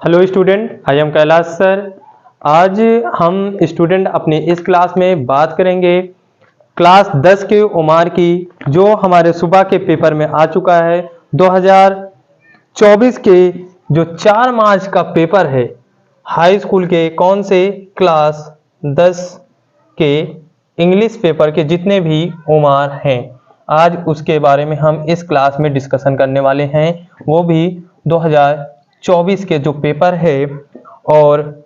Hello student, I am Kailash sir. आज हम student अपनी इस क्लास में बात करेंगे क्लास 10 के उमार की, जो हमारे सुबह के पेपर में आ चुका है। 2024 के जो 4 मार्च का पेपर है, हाई स्कूल के कौन से क्लास 10 के इंग्लिश पेपर के जितने भी उमार हैं, आज उसके बारे में हम इस क्लास में डिस्कशन करने वाले हैं। वो भी 2024 के जो पेपर है, और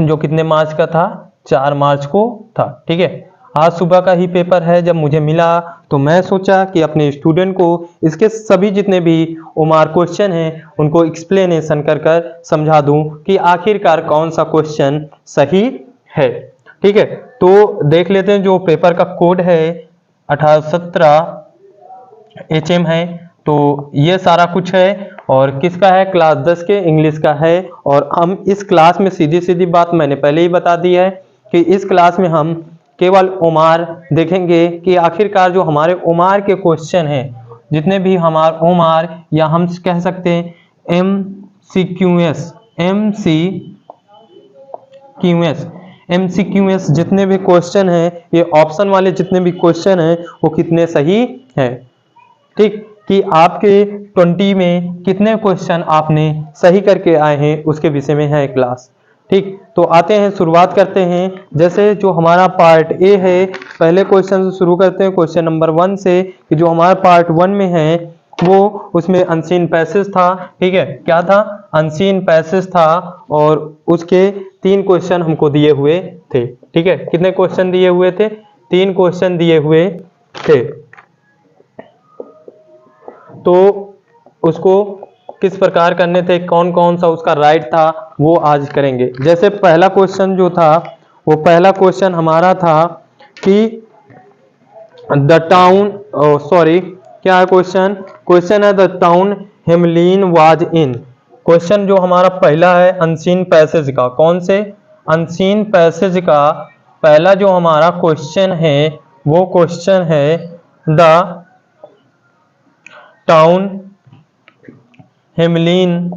जो कितने मार्च का था, 4 मार्च को था। ठीक है, आज सुबह का ही पेपर है। जब मुझे मिला तो मैं सोचा कि अपने स्टूडेंट को इसके सभी जितने भी उमार क्वेश्चन हैं उनको एक्सप्लेनेशन कर कर समझा दूं कि आखिरकार कौन सा क्वेश्चन सही है। ठीक है, तो देख लेते हैं। जो पेपर का कोड है 1817 HM है। तो ये सारा कुछ है, और किसका है? क्लास 10 के इंग्लिश का है। और हम इस क्लास में सीधी सीधी बात मैंने पहले ही बता दी है कि इस क्लास में हम केवल उमार देखेंगे कि आखिरकार जो हमारे उमार के क्वेश्चन हैं, जितने भी हमारे उमार, या हम कह सकते हैं MCQS जितने भी क्वेश्चन हैं, ये ऑप्शन वाले जितने भी क्वेश्चन हैं वो कितने सही हैं। ठीक, कि आपके 20 में कितने क्वेश्चन आपने सही करके आए हैं, उसके विषय में है क्लास। ठीक, तो आते हैं, शुरुआत करते हैं। जैसे जो हमारा पार्ट ए है, पहले क्वेश्चन से शुरू करते हैं, क्वेश्चन नंबर 1 से, कि जो हमारा पार्ट 1 में है वो उसमें अनसीन पैसेज था। ठीक है, क्या था? अनसीन पैसेज था, और उसके 3 क्वेश्चन हमको दिए हुए थे। ठीक है, कितने क्वेश्चन दिए हुए थे? 3 क्वेश्चन दिए हुए थे। तो उसको किस प्रकार करने थे, कौन कौन सा उसका राइट था, वो आज करेंगे। जैसे पहला क्वेश्चन जो था, वो पहला क्वेश्चन हमारा था कि द टाउन, सॉरी, क्या है क्वेश्चन? क्वेश्चन है the town Hamelin was in. Question जो हमारा पहला है अनसीन पैसेज का, कौन से? अनसीन पैसेज का पहला जो हमारा क्वेश्चन है, वो क्वेश्चन है the town Hamelin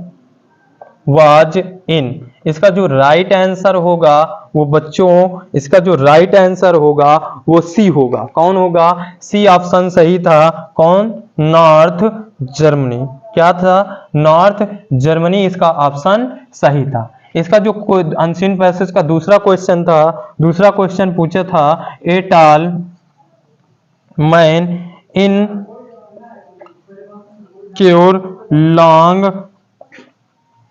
was in. इसका जो राइट आंसर होगा वो बच्चों, इसका जो राइट आंसर होगा वो सी होगा। कौन होगा? सी ऑप्शन सही था। कौन? North Germany. क्या था? नॉर्थ जर्मनी, इसका ऑप्शन सही था। इसका जो अनसीन पैसेज का दूसरा क्वेश्चन था, दूसरा क्वेश्चन पूछा था a tall man in cure long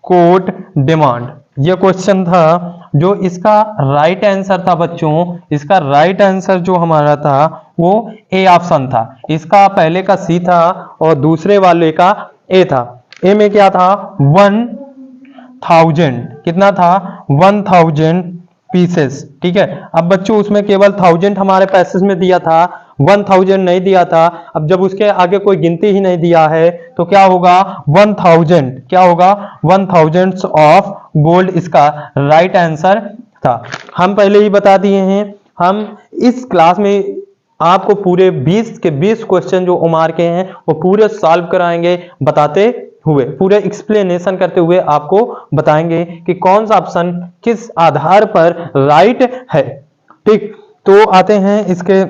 coat demand. ये क्वेश्चन था। जो इसका राइट आंसर था बच्चों, इसका राइट आंसर जो हमारा था वो ए ऑप्शन था। इसका पहले का सी था और दूसरे वाले का ए था। ए में क्या था? 1000। कितना था? 1000 पीसेस। ठीक है, अब बच्चों उसमें केवल 1000 हमारे पैसेज में दिया था, 1000 नहीं दिया था। अब जब उसके आगे कोई गिनती ही नहीं दिया है तो क्या होगा? 1000, क्या होगा? 1000 ऑफ गोल्ड इसका राइट आंसर था। हम पहले ही बता दिए हैं, हम इस क्लास में आपको पूरे 20 के 20 क्वेश्चन जो उमार के हैं वो पूरे सॉल्व कराएंगे, बताते हुए, पूरे एक्सप्लेनेशन करते हुए आपको बताएंगे कि कौन सा ऑप्शन किस आधार पर राइट है। ठीक, तो आते हैं इसके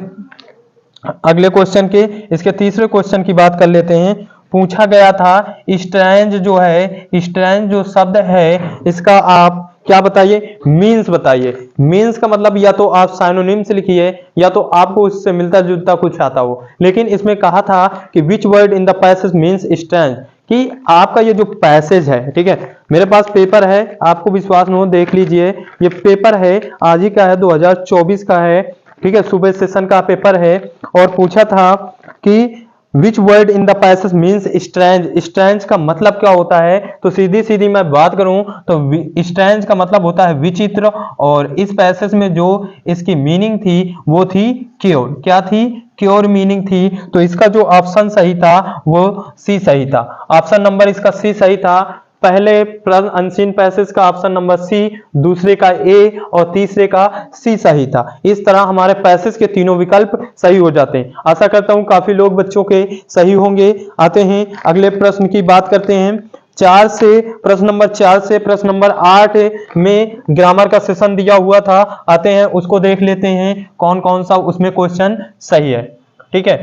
अगले क्वेश्चन के। इसके तीसरे क्वेश्चन की बात कर लेते हैं। पूछा गया था स्ट्रेंज जो है, स्ट्रेंज जो शब्द है, इसका आप क्या बताइए? मीन्स बताइए। मीन्स का मतलब या तो आप साइनोनिम से लिखिए, या तो आपको उससे मिलता जुलता कुछ आता हो। लेकिन इसमें कहा था कि which word in the passage means strange, कि आपका ये जो पैसेज है, ठीक है, मेरे पास पेपर है, आपको विश्वास न हो देख लीजिए। ये पेपर है, आज ही का है, 2024 का है। ठीक है, सुबह सेशन का पेपर है। और पूछा था कि which word in the passage means strange. Strange का मतलब क्या होता है? तो सीधी सीधी मैं बात करूं तो स्ट्रेंज का मतलब होता है विचित्र, और इस पैसेज में जो इसकी मीनिंग थी वो थी क्योर। क्या थी? क्योर मीनिंग थी। तो इसका जो ऑप्शन सही था वो सी सही था। ऑप्शन नंबर इसका सी सही था। पहले अनसीन पैसेज का ऑप्शन नंबर सी, दूसरे का ए, और तीसरे का सी सही था। इस तरह हमारे पैसेज के तीनों विकल्प सही हो जाते हैं। आशा करता हूं काफी लोग बच्चों के सही होंगे। आते हैं अगले प्रश्न की बात करते हैं। प्रश्न नंबर 4 से प्रश्न नंबर 8 में ग्रामर का सेशन दिया हुआ था। आते हैं उसको देख लेते हैं कौन कौन सा उसमें क्वेश्चन सही है। ठीक है,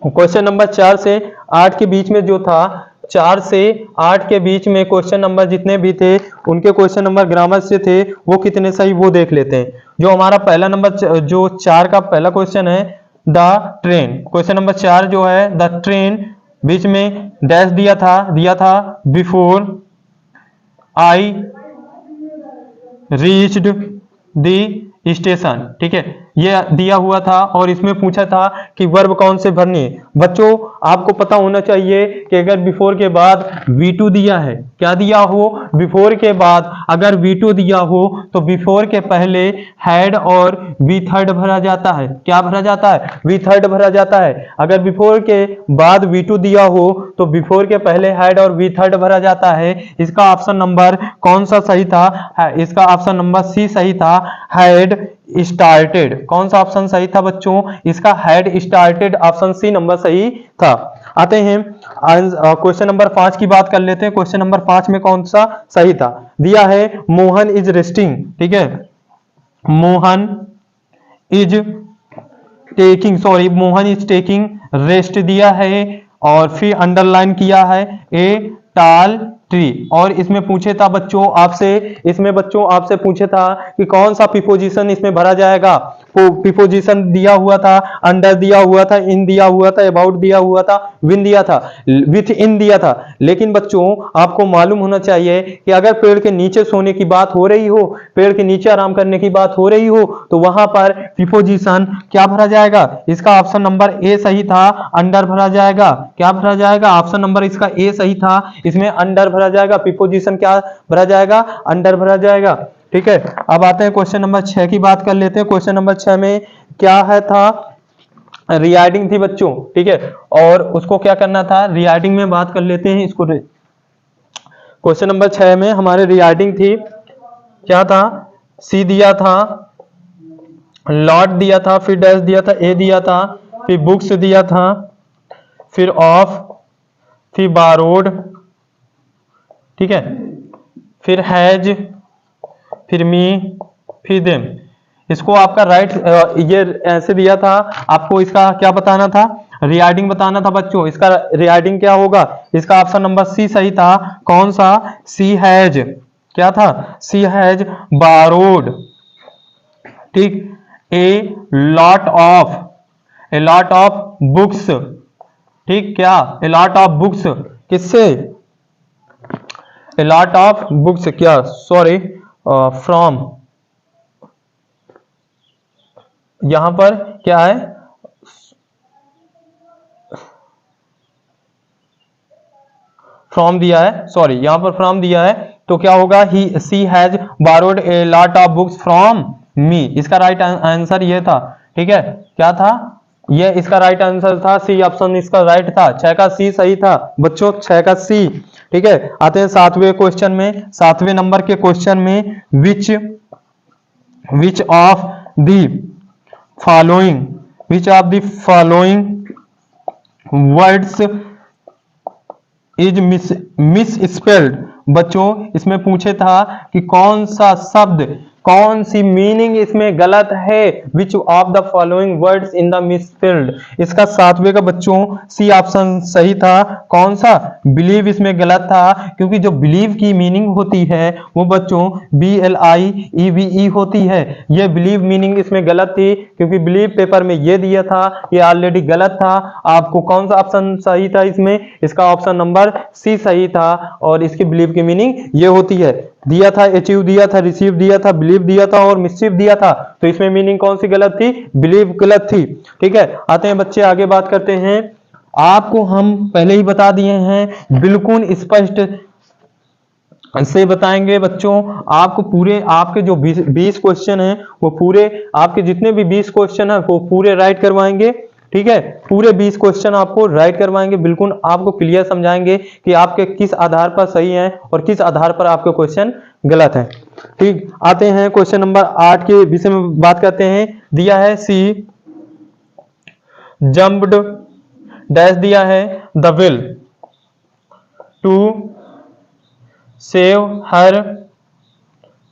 क्वेश्चन नंबर 4 से 8 के बीच में जो था, 4 से 8 के बीच में क्वेश्चन नंबर जितने भी थे उनके क्वेश्चन नंबर ग्रामर से थे वो कितने सही वो देख लेते हैं। जो हमारा पहला नंबर जो 4 का पहला क्वेश्चन है, द ट्रेन, क्वेश्चन नंबर 4 जो है द ट्रेन, बीच में डैश दिया था before I reached the station. ठीक है, ये दिया हुआ था और इसमें पूछा था कि वर्ब कौन से भरनी है। बच्चों आपको पता होना चाहिए कि अगर बिफोर के बाद V2 दिया है, क्या दिया हो, बिफोर के बाद अगर V2 दिया हो तो बिफोर के पहले हैड और वी थर्ड भरा जाता है। क्या भरा जाता है, वी थर्ड भरा जाता है। अगर बिफोर के बाद V2 दिया हो तो बिफोर के पहले हैड और वी थर्ड भरा जाता है। इसका ऑप्शन नंबर कौन सा सही था, इसका ऑप्शन नंबर सी सही था, हैड स्टार्टेड। कौन सा ऑप्शन सही था बच्चों, इसका had started, option C number सही था। आते हैं क्वेश्चन नंबर 5 की बात कर लेते हैं। क्वेश्चन नंबर 5 में कौन सा सही था, दिया है मोहन इज रेस्टिंग। ठीक है, Mohan is Mohan is taking rest दिया है और फिर अंडरलाइन किया है ए टाल ट्री। और इसमें पूछे था बच्चों आपसे, इसमें बच्चों आपसे पूछे था कि कौन सा प्रीपोजिशन इसमें भरा जाएगा। प्रीपोजिशन दिया हुआ था, अंडर दिया हुआ था, इन दिया हुआ था, अबाउट दिया हुआ था, विन दिया था, विथ इन दिया था। लेकिन बच्चों आपको मालूम होना चाहिए कि अगर पेड़ के नीचे सोने की बात हो रही हो, पेड़ के नीचे आराम करने की बात हो रही हो तो वहां पर प्रीपोजिशन क्या भरा जाएगा, इसका ऑप्शन नंबर ए सही था, अंडर भरा जाएगा। क्या भरा जाएगा, ऑप्शन नंबर इसका ए सही था, इसमें अंडर भरा जाएगा। प्रीपोजिशन क्या भरा जाएगा, अंडर भरा जाएगा। ठीक है, अब आते हैं क्वेश्चन नंबर 6 की बात कर लेते हैं। क्वेश्चन नंबर 6 में क्या है था, रीराइटिंग थी बच्चों। ठीक है, और उसको क्या करना था, रीराइटिंग में बात कर लेते हैं इसको। क्वेश्चन नंबर 6 में हमारे रीराइटिंग थी, क्या था, सी दिया था, लॉट दिया था, फिर डैश दिया था, ए दिया था, फिर बुक्स दिया था, फिर ऑफ, फिर बारोड। ठीक है, फिर हैज, फिर मी, फिर देम। इसको आपका राइट ये ऐसे दिया था, आपको इसका क्या बताना था, रीराइटिंग बताना था बच्चों। इसका रीराइटिंग क्या होगा, इसका ऑप्शन नंबर सी सही था। कौन सा, सी हैज, क्या था, सी हैज बारोड। ठीक, ए लॉट ऑफ बुक्स। ठीक, क्या, ए लॉट ऑफ बुक्स, किससे, ए लॉट ऑफ बुक्स, क्या, सॉरी, फ्रॉम, यहां पर क्या है, फ्रॉम दिया है, सॉरी यहां पर फ्रॉम दिया है, तो क्या होगा, ही she has borrowed a lot of books from me. इसका राइट आंसर ये था। ठीक है, क्या था, ये इसका राइट आंसर था, सी ऑप्शन इसका राइट था। 6 का सी सही था बच्चों, 6 का सी। ठीक है, आते हैं 7वें क्वेश्चन में। 7वें नंबर के क्वेश्चन में which of the following words is miss spelled. बच्चों इसमें पूछे था कि कौन सा शब्द, कौन सी मीनिंग इसमें गलत है, which of the following words in the misspelled. इसका 7वें का बच्चों सी ऑप्शन सही था। कौन सा, बिलीव इसमें गलत था, क्योंकि जो बिलीव की मीनिंग होती है वो बच्चों BLIEVE होती है। ये बिलीव मीनिंग इसमें गलत थी, क्योंकि बिलीव पेपर में ये दिया था, ये ऑलरेडी गलत था। आपको कौन सा ऑप्शन सही था इसमें, इसका ऑप्शन नंबर सी सही था, और इसकी बिलीव की मीनिंग ये होती है। दिया था अचीव दिया था, रिसीव दिया था, बिलीव दिया था और मिसचीव दिया था, तो इसमें मीनिंग कौन सी गलत थी, बिलीव गलत थी। ठीक है, आते हैं बच्चे आगे बात करते हैं। आपको हम पहले ही बता दिए हैं, बिल्कुल स्पष्ट से बताएंगे बच्चों। आपको पूरे आपके जो 20 क्वेश्चन हैं वो पूरे, आपके जितने भी 20 क्वेश्चन हैं वो पूरे राइट करवाएंगे। ठीक है, पूरे 20 क्वेश्चन आपको राइट करवाएंगे, बिल्कुल आपको क्लियर समझाएंगे कि आपके किस आधार पर सही हैं और किस आधार पर आपके क्वेश्चन गलत हैं। ठीक, आते हैं क्वेश्चन नंबर 8 के विषय में बात करते हैं। दिया है सी जंप्ड डैश दिया है the will to save her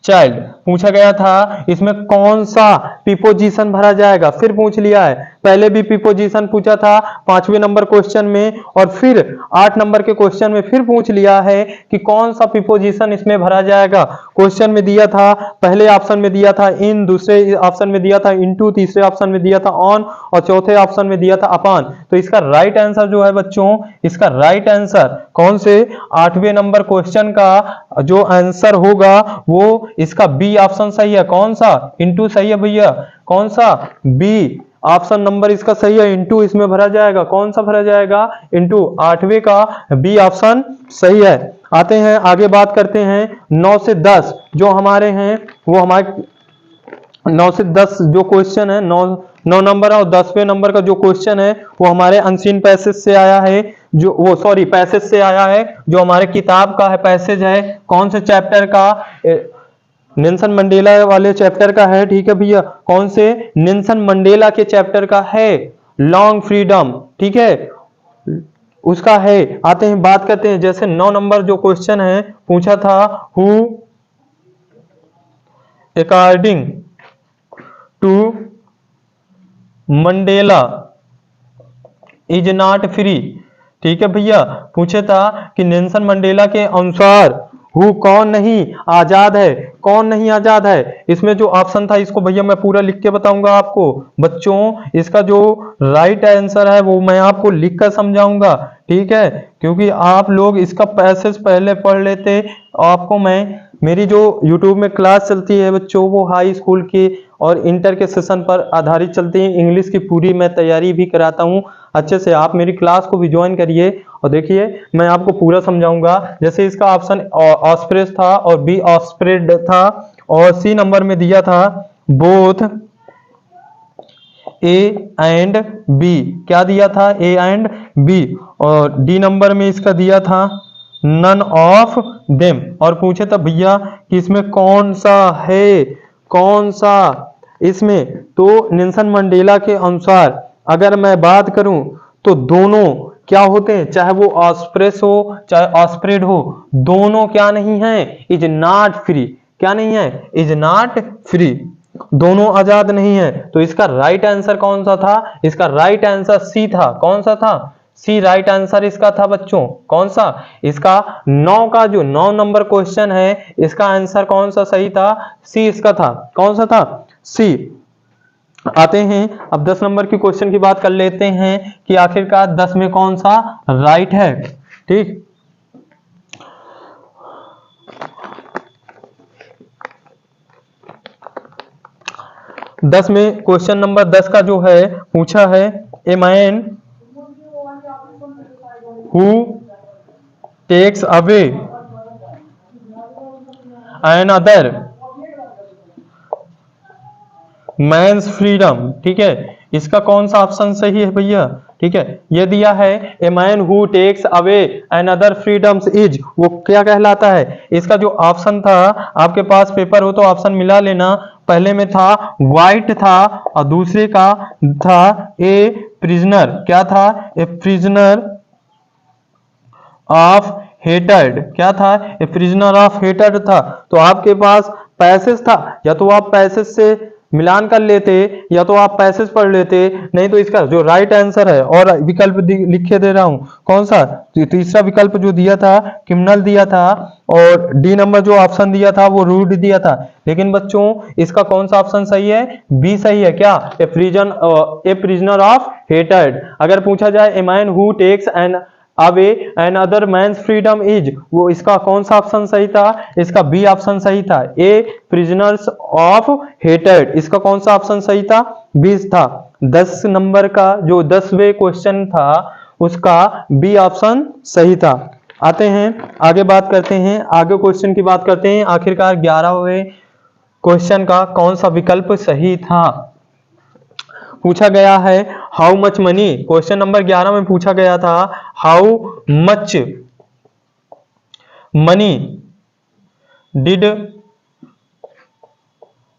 child पूछा गया था, इसमें कौन सा प्रीपोजिशन भरा जाएगा, फिर पूछ लिया है। पहले भी प्रीपोजिशन पूछा था 5वें नंबर क्वेश्चन में, और फिर 8 नंबर के क्वेश्चन में फिर पूछ लिया है कि कौन सा प्रीपोजिशन इसमें भरा जाएगा। क्वेश्चन में दिया था, पहले ऑप्शन में दिया था इन, दूसरे ऑप्शन में दिया था इनटू, तीसरे ऑप्शन में दिया था ऑन, और चौथे ऑप्शन में दिया था अपॉन। तो इसका राइट आंसर जो है बच्चों, इसका राइट आंसर कौन से 8वें नंबर क्वेश्चन का जो आंसर होगा वो इसका बी ऑप्शन सही है। कौन सा? इनटू सही है भैया। कौन सा? बी ऑप्शन नंबर इसका सही है, इनटू इसमें भरा जाएगा। कौन सा भरा जाएगा? इनटू। 8वें का बी ऑप्शन सही है। आते हैं आगे, बात करते हैं 9 से 10 जो हमारे हैं, वो हमारे 9 से 10 जो क्वेश्चन है, 9 नंबर और 10वें नंबर का जो क्वेश्चन है वो हमारे अनसीन पैसेज से आया है, जो वो सॉरी पैसेज से आया है, जो हमारे किताब का है पैसेज है। कौन से चैप्टर का? नेल्सन मंडेला वाले चैप्टर का है, ठीक है भैया। कौन से? नेल्सन मंडेला के चैप्टर का है, लॉन्ग फ्रीडम, ठीक है, उसका है। आते हैं बात करते हैं, जैसे 9 नंबर जो क्वेश्चन है पूछा था, who according to Mandela is not free, ठीक है भैया। पूछे था कि नेल्सन मंडेला के अनुसार हु कौन नहीं आजाद है, कौन नहीं आजाद है। इसमें जो ऑप्शन था इसको भैया मैं पूरा लिख के बताऊंगा आपको बच्चों। इसका जो राइट आंसर है वो मैं आपको लिख कर समझाऊंगा, ठीक है, क्योंकि आप लोग इसका पैसेज पहले पढ़ लेते। आपको मैं, मेरी जो YouTube में क्लास चलती है बच्चों, वो हाई स्कूल की और इंटर के सेशन पर आधारित चलती है। इंग्लिश की पूरी मैं तैयारी भी कराता हूँ अच्छे से। आप मेरी क्लास को भी ज्वाइन करिए और देखिए मैं आपको पूरा समझाऊंगा। जैसे इसका ऑप्शन ऑस्प्रेस था और बी ऑस्प्रेड था, और सी नंबर में दिया था बोथ ए एंड बी। क्या दिया था? A and B. और डी नंबर में इसका दिया था नन ऑफ देम। और पूछे था भैया कि इसमें कौन सा है, कौन सा इसमें? तो नेल्सन मंडेला के अनुसार अगर मैं बात करूं तो दोनों क्या होते हैं, चाहे वो ऑस्प्रेस हो चाहे ऑस्प्रेड हो, दोनों क्या नहीं है? Is not free. क्या नहीं है? इज नॉट फ्री, दोनों आजाद नहीं है। तो इसका राइट आंसर कौन सा था? इसका राइट आंसर सी था। कौन सा था? सी राइट आंसर इसका था बच्चों। कौन सा? इसका 9 का जो 9 नंबर क्वेश्चन है, इसका आंसर कौन सा सही था? सी इसका था। कौन सा था? सी। आते हैं अब 10 नंबर की क्वेश्चन की बात कर लेते हैं कि आखिरकार 10 में कौन सा राइट है, ठीक। 10 में क्वेश्चन नंबर 10 का जो है पूछा है, a man who takes away another man's freedom, ठीक है। इसका कौन सा ऑप्शन सही है भैया? ठीक है, ये दिया है a man who takes away another freedoms is, वो क्या कहलाता है? इसका जो ऑप्शन था, आपके पास पेपर हो तो ऑप्शन मिला लेना। पहले में था वाइट था और दूसरे का था ए प्रिजनर। क्या था? ए प्रिजनर ऑफ हेटेड। क्या था? ए प्रिजनर ऑफ हेटेड था। तो आपके पास पैसेज था, या तो आप पैसेज से मिलान कर लेते या तो आप पैसेज पढ़ लेते, नहीं तो इसका जो राइट आंसर है, और विकल्प लिखे दे रहा हूं, कौन सा? तीसरा विकल्प जो दिया था क्रिमिनल दिया था, और डी नंबर जो ऑप्शन दिया था वो रूड दिया था। लेकिन बच्चों इसका कौन सा ऑप्शन सही है? बी सही है। क्या? A prisoner of hated. अगर पूछा जाए a man who takes an away an other man's freedom is, वो इसका कौन सा ऑप्शन सही था? इसका बी ऑप्शन सही था, ए प्रिजनर्स ऑफ हेटेड। इसका कौन सा ऑप्शन सही था? बी था। 10 नंबर का जो 10वें क्वेश्चन था उसका बी ऑप्शन सही था। आते हैं आगे, बात करते हैं आगे क्वेश्चन की बात करते हैं, आखिरकार 11वें क्वेश्चन का कौन सा विकल्प सही था। पूछा गया है how much money, question number 11 में पूछा गया था how much money did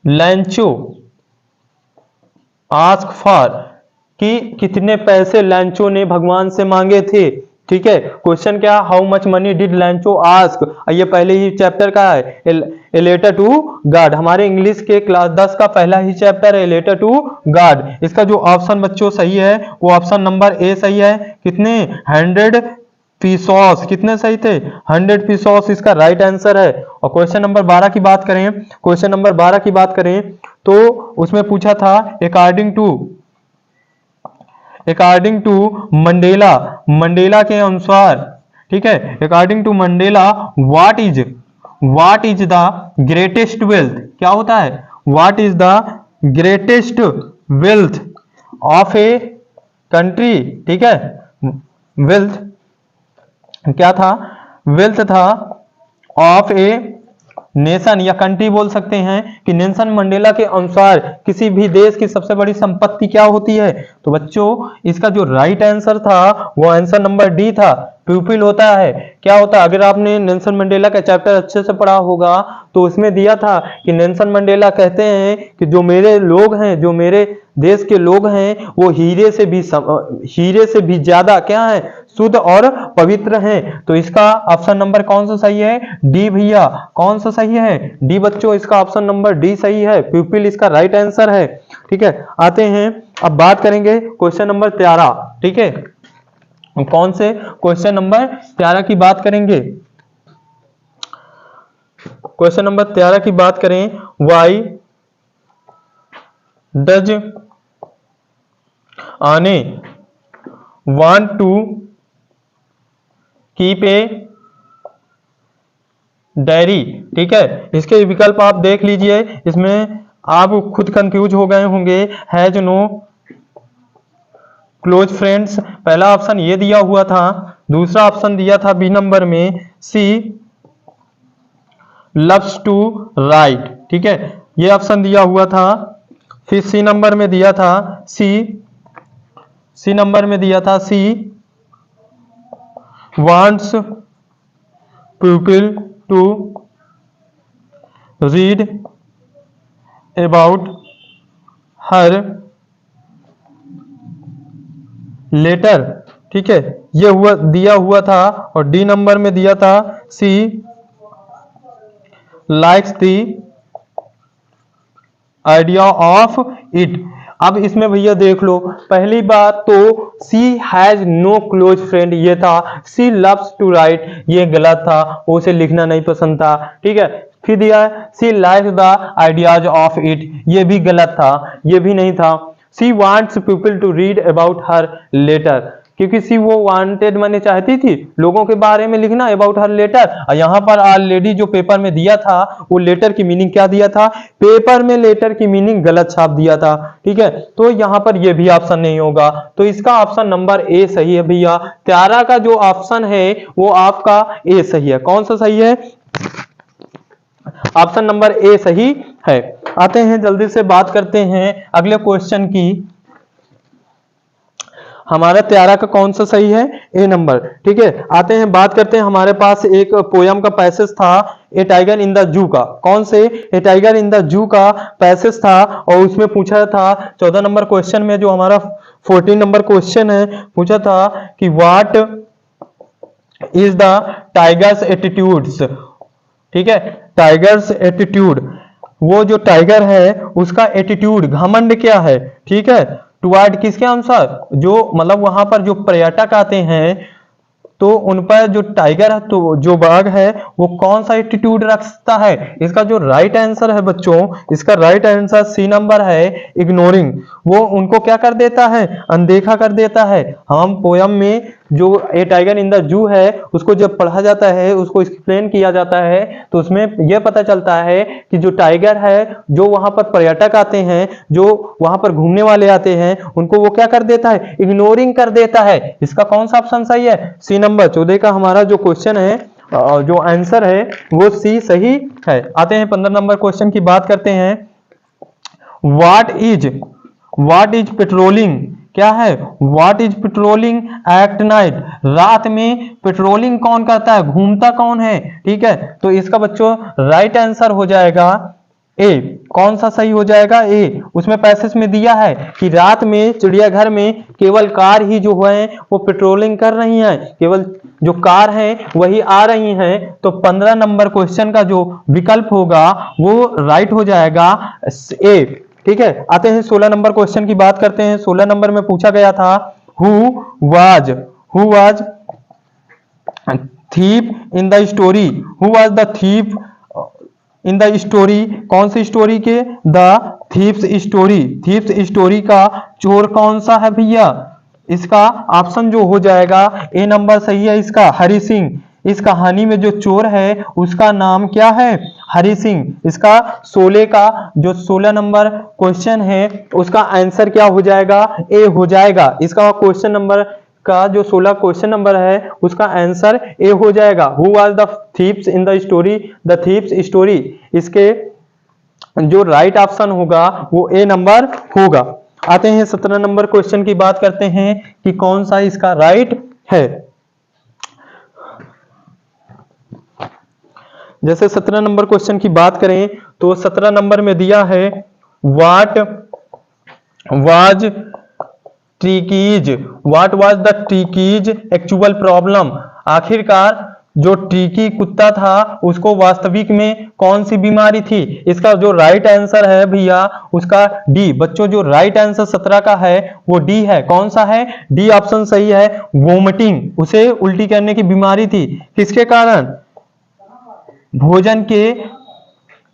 लैंचो ask for, कि कितने पैसे लैंचो ने भगवान से मांगे थे। ठीक है। क्वेश्चन क्या, how much money did लैंचो ask, ये पहले ही चैप्टर का है, ए लेटर टू गॉड, हमारे इंग्लिश के क्लास 10 का पहला ही चैप्टर है, लेटर टू गॉड। इसका जो ऑप्शन बच्चों सही है वो ऑप्शन नंबर ए सही है। कितने, 100 पीसॉस, कितने सही थे, 100 पीसॉस इसका राइट आंसर है। और क्वेश्चन नंबर 12 की बात करें, क्वेश्चन नंबर 12 की बात करें तो उसमें पूछा था अकॉर्डिंग टू मंडेला, मंडेला के अनुसार, ठीक है, according to Mandela what is the greatest wealth, क्या होता है, what is the greatest wealth of a country, ठीक है, वेल्थ क्या था, वेल्थ था ऑफ ए नेशन या कंट्री बोल सकते हैं कि नेल्सन मंडेला के अनुसार किसी भी देश की सबसे बड़ी संपत्ति क्या होती है। तो बच्चों इसका जो राइट आंसर था वो आंसर नंबर डी था, प्यूपिल होता है। क्या होता है, अगर आपने नेल्सन मंडेला का चैप्टर अच्छे से पढ़ा होगा तो उसमें दिया था कि नेल्सन मंडेला कहते हैं कि जो मेरे लोग हैं, जो मेरे देश के लोग हैं वो हीरे से भी ज्यादा क्या है, शुद्ध और पवित्र हैं। तो इसका ऑप्शन नंबर कौन सा सही है, डी भैया, कौन सा सही है, डी बच्चों, इसका ऑप्शन नंबर डी सही है, प्यूपिल इसका राइट आंसर है। ठीक है, आते हैं अब बात करेंगे क्वेश्चन नंबर 13, ठीक है, कौन से क्वेश्चन नंबर 13 की बात करेंगे, क्वेश्चन नंबर 13 की बात करें, why does Anne want to keep a diary, ठीक है, इसके विकल्प आप देख लीजिए, इसमें आप खुद कंफ्यूज हो गए होंगे, हैज नो क्लोज फ्रेंड्स, पहला ऑप्शन ये दिया हुआ था, दूसरा ऑप्शन दिया था बी नंबर में सी लव्स टू राइट, ठीक है, ये ऑप्शन दिया हुआ था। फिर सी नंबर में दिया था सी नंबर में दिया था सी wants people to read about her letter, ठीक है, ये हुआ दिया हुआ था। और डी नंबर में दिया था she likes the idea of it. अब इसमें भैया देख लो, पहली बात तो she has no close friend ये था, सी लव्स टू राइट ये गलत था, उसे लिखना नहीं पसंद था, ठीक है। फिर दिया है she likes the ideas of it, ये भी गलत था, ये भी नहीं था। सी wants people to read about her letter, क्योंकि सी वो वांटेड माने चाहती थी लोगों के बारे में लिखना अबाउट हर लेटर, और यहाँ पर ऑलरेडी जो पेपर में दिया था वो लेटर की मीनिंग क्या दिया था, पेपर में लेटर की मीनिंग गलत छाप दिया था, ठीक है। तो यहाँ पर ये भी ऑप्शन नहीं होगा, तो इसका ऑप्शन नंबर ए सही है भैया। 13 का जो ऑप्शन है वो आपका ए सही है। कौन सा सही है, ऑप्शन नंबर ए सही है। आते हैं जल्दी से बात करते हैं अगले क्वेश्चन की, हमारा 13 का कौन सा सही है, ए नंबर, ठीक है। आते हैं बात करते हैं, हमारे पास एक पोयम का पैसेज था ए टाइगर इन द जू का, कौन से, ए टाइगर इन द जू का पैसेज था, और उसमें पूछा था 14 नंबर क्वेश्चन में, जो हमारा 14 नंबर क्वेश्चन है, पूछा था कि what is the tigers attitudes, ठीक है, टाइगर्स एटीट्यूड, वो जो टाइगर है उसका एटीट्यूड घमंड क्या है, ठीक है, टुवर्ड किसके अनुसार, जो मतलब वहां पर जो पर्यटक आते हैं तो उन पर जो टाइगर है, तो जो बाघ है वो कौन सा एटीट्यूड रखता है। इसका जो राइट आंसर है बच्चों, इसका राइट आंसर सी नंबर है, इग्नोरिंग, वो उनको क्या कर देता है, अनदेखा कर देता है। हम पोयम में जो ए टाइगर इन द जू है उसको जब पढ़ा जाता है, उसको एक्सप्लेन किया जाता है, तो उसमें यह पता चलता है कि जो टाइगर है, जो वहां पर पर्यटक आते हैं, जो वहां पर घूमने वाले आते हैं, उनको वो क्या कर देता है, इग्नोरिंग कर देता है। इसका कौन सा ऑप्शन सही है, सी नंबर 14 का हमारा जो क्वेश्चन है, जो आंसर है वो सी सही है। आते हैं 15 नंबर क्वेश्चन की बात करते हैं, व्हाट इज पेट्रोलिंग, क्या है, what is patrolling at night, रात में पेट्रोलिंग कौन करता है, घूमता कौन है, ठीक है। तो इसका बच्चों राइट आंसर हो जाएगा ए कौन सा सही हो जाएगा? ए। उसमें पैसेज में दिया है कि रात में चिड़ियाघर में केवल कार ही जो है वो पेट्रोलिंग कर रही हैं, केवल जो कार हैं वही आ रही हैं, तो 15 नंबर क्वेश्चन का जो विकल्प होगा वो राइट हो जाएगा ए। ठीक है, आते हैं 16 नंबर क्वेश्चन की बात करते हैं। 16 नंबर में पूछा गया था who was thief in the story, who was the thief in the story, कौन सी स्टोरी के? The thieves story, thieves story का चोर कौन सा है भैया? इसका ऑप्शन जो हो जाएगा ए नंबर सही है इसका, हरि सिंह। इस कहानी में जो चोर है उसका नाम क्या है? हरि सिंह। इसका 16 का जो 16 नंबर क्वेश्चन है उसका आंसर क्या हो जाएगा? ए हो जाएगा। इसका क्वेश्चन नंबर का जो 16 क्वेश्चन नंबर है उसका आंसर ए हो जाएगा। Who was the thieves in the story? The thieves story. इसके जो राइट ऑप्शन होगा वो ए नंबर होगा। आते हैं 17 नंबर क्वेश्चन की बात करते हैं कि कौन सा इसका राइट है। जैसे 17 नंबर क्वेश्चन की बात करें तो 17 नंबर में दिया है what was ट्रिकीज, what was the ट्रिकीज actual problem? आखिरकार जो ट्रिकी कुत्ता था उसको वास्तविक में कौन सी बीमारी थी? इसका जो राइट आंसर है भैया उसका डी। बच्चों जो राइट आंसर 17 का है वो डी है। कौन सा है? डी ऑप्शन सही है, वोमिटिंग। उसे उल्टी करने की बीमारी थी। किसके कारण? भोजन के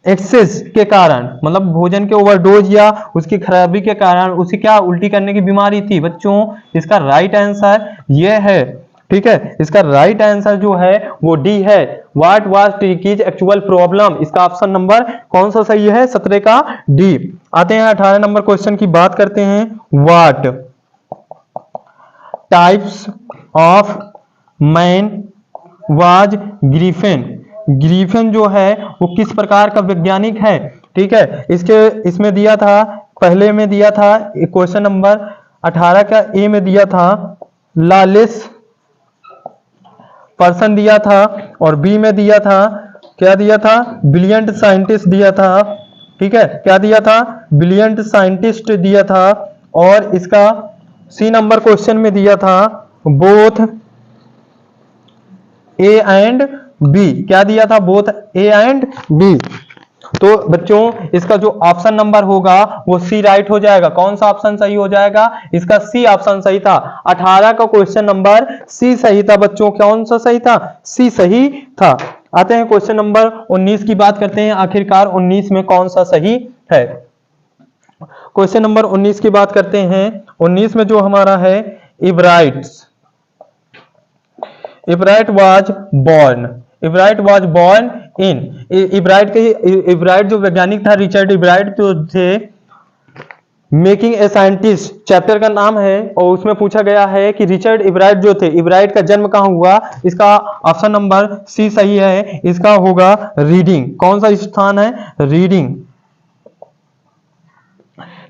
एक्सेस के कारण, मतलब भोजन के ओवरडोज या उसकी खराबी के कारण उसे क्या उल्टी करने की बीमारी थी। बच्चों इसका राइट आंसर ये है। ठीक है, इसका राइट आंसर जो है वो डी है। व्हाट वाज ट्रिकीज एक्चुअल प्रॉब्लम, इसका ऑप्शन नंबर कौन सा सही है? 17 का डी। आते हैं 18 नंबर क्वेश्चन की बात करते हैं। What types of man was Griffin? Griffin जो है वो किस प्रकार का वैज्ञानिक है? ठीक है, इसमें दिया था, पहले में दिया था क्वेश्चन नंबर 18 का ए में दिया था लॉलेस पर्सन दिया था, और बी में दिया था, क्या दिया था? ब्रिलियंट साइंटिस्ट दिया था। ठीक है, क्या दिया था? ब्रिलियंट साइंटिस्ट दिया था। और इसका सी नंबर क्वेश्चन में दिया था बोथ ए एंड बी। क्या दिया था? Both A and B. तो बच्चों इसका जो ऑप्शन नंबर होगा वो सी राइट हो जाएगा। कौन सा ऑप्शन सही हो जाएगा? इसका सी ऑप्शन सही था। 18 का क्वेश्चन नंबर सी सही था बच्चों। कौन सा सही था? सी सही था। आते हैं क्वेश्चन नंबर 19 की बात करते हैं। आखिरकार 19 में कौन सा सही है? क्वेश्चन नंबर 19 की बात करते हैं। 19 में जो हमारा है Ebright was born in. Ebright जो वैज्ञानिक था, रिचर्ड इब्राइट जो थे, मेकिंग ए साइंटिस्ट चैप्टर का नाम है, और उसमें पूछा गया है कि रिचर्ड इब्राइट जो थे, इब्राइट का जन्म कहाँ हुआ? इसका ऑप्शन नंबर सी सही है। इसका होगा रीडिंग। कौन सा स्थान है? रीडिंग।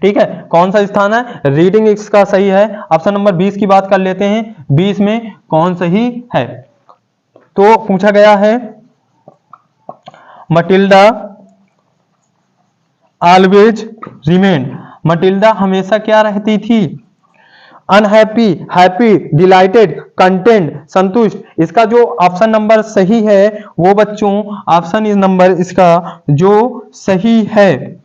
ठीक है, कौन सा स्थान है? रीडिंग इसका सही है। ऑप्शन नंबर 20 की बात कर लेते हैं। 20 में कौन सही है? तो पूछा गया है मटिल्डा ऑलवेज रिमेन। मटिल्डा हमेशा क्या रहती थी? अनहैप्पी, हैप्पी, डिलाइटेड, कंटेंट, संतुष्ट। इसका जो ऑप्शन नंबर सही है वो बच्चों ऑप्शन नंबर इसका जो सही है,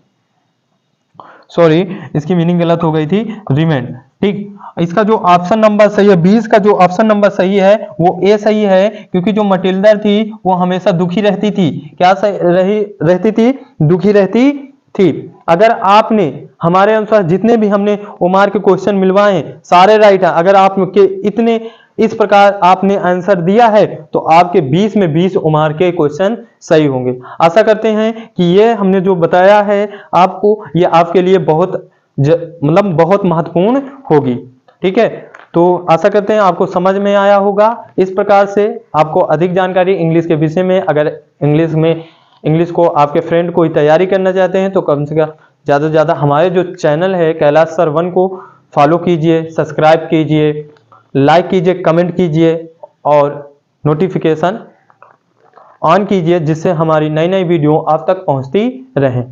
सॉरी इसकी मीनिंग गलत हो गई थी, रिमेन। ठीक, इसका जो ऑप्शन नंबर सही है 20 का जो ऑप्शन नंबर सही है वो ए सही है, क्योंकि जो मटिल्डा थी वो हमेशा दुखी रहती थी। क्या रहती थी? दुखी रहती थी। अगर आपने हमारे अनुसार जितने भी हमने उमार के क्वेश्चन मिलवाए सारे राइट है। अगर आपके इतने इस प्रकार आपने आंसर दिया है तो आपके 20 में 20 उमार के क्वेश्चन सही होंगे। आशा करते हैं कि ये हमने जो बताया है आपको, ये आपके लिए बहुत मतलब बहुत महत्वपूर्ण होगी। ठीक है, तो आशा करते हैं आपको समझ में आया होगा। इस प्रकार से आपको अधिक जानकारी इंग्लिश के विषय में, अगर इंग्लिश को आपके फ्रेंड कोई तैयारी करना चाहते हैं तो कम से कम ज़्यादा से ज़्यादा हमारे जो चैनल है कैलाश सर 1 को फॉलो कीजिए, सब्सक्राइब कीजिए, लाइक कीजिए, कमेंट कीजिए और नोटिफिकेशन ऑन कीजिए, जिससे हमारी नई नई वीडियो आप तक पहुंचती रहें।